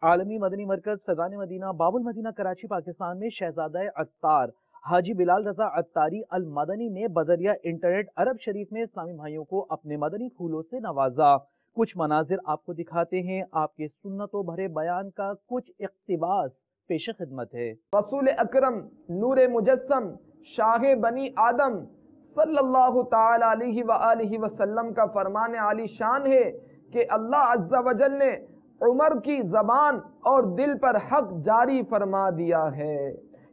عالمی مدنی مرکز فیضان مدینہ باب المدینہ کراچی پاکستان میں شہزادہ عطار حاجی بلال رضا عطاری المدنی نے بذریعہ انٹرنیٹ عرب شریف میں اسلامی بھائیوں کو اپنے مدنی پھولوں سے نوازا۔ کچھ مناظر آپ کو دکھاتے ہیں، آپ کے سنتوں بھرے بیان کا کچھ اقتباس پیش خدمت ہے۔ رسول اکرم نور مجسم شاہ بنی آدم صلی اللہ تعالی علیہ وآلہ وسلم کا فرمان عالی شان ہے کہ اللہ عز و جل نے عمر کی زبان اور دل پر حق جاری فرما دیا ہے،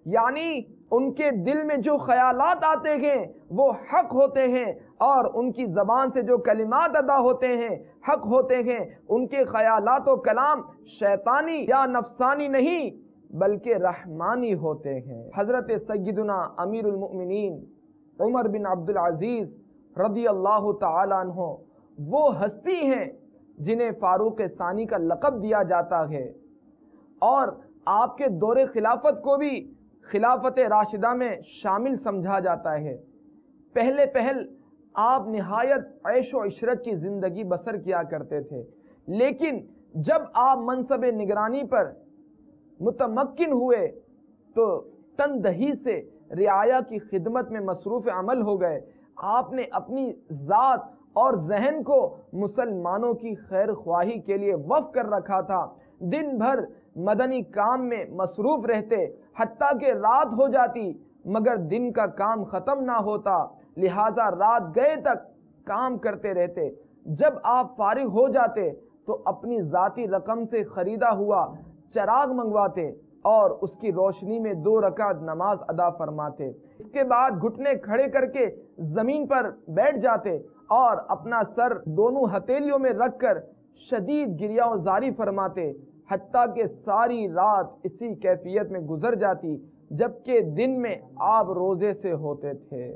یعنی ان کے دل میں جو خیالات آتے ہیں وہ حق ہوتے ہیں، اور ان کی زبان سے جو کلمات ادا ہوتے ہیں حق ہوتے ہیں۔ ان کے خیالات و کلام شیطانی یا نفسانی نہیں بلکہ رحمانی ہوتے ہیں۔ حضرت سیدنا امیر المؤمنین عمر بن عبدالعزیز رضی اللہ تعالی عنہ وہ ہستی ہیں جنہیں فاروق ثانی کا لقب دیا جاتا ہے، اور آپ کے دور خلافت کو بھی خلافت راشدہ میں شامل سمجھا جاتا ہے۔ پہلے پہل آپ نہایت عیش و عشرت کی زندگی بسر کیا کرتے تھے، لیکن جب آپ منصب نگرانی پر متمکن ہوئے تو تندہی سے رعایا کی خدمت میں مصروف عمل ہو گئے۔ آپ نے اپنی ذات اور ذہن کو مسلمانوں کی خیر خواہی کے لیے وقف کر رکھا تھا، دن بھر مدنی کام میں مصروف رہتے، حتیٰ کہ رات ہو جاتی مگر دن کا کام ختم نہ ہوتا، لہٰذا رات گئے تک کام کرتے رہتے۔ جب آپ فارغ ہو جاتے تو اپنی ذاتی رقم سے خریدا ہوا چراغ منگواتے اور اس کی روشنی میں 2 رکعت نماز ادا فرماتے۔ اس کے بعد گھٹنے کھڑے کر کے زمین پر بیٹھ جاتے اور اپنا سر دونوں ہتھیلیوں میں رکھ کر شدید گریہ و زاری فرماتے، حتیٰ کہ ساری رات اسی کیفیت میں گزر جاتی، جبکہ دن میں آپ روزے سے ہوتے تھے۔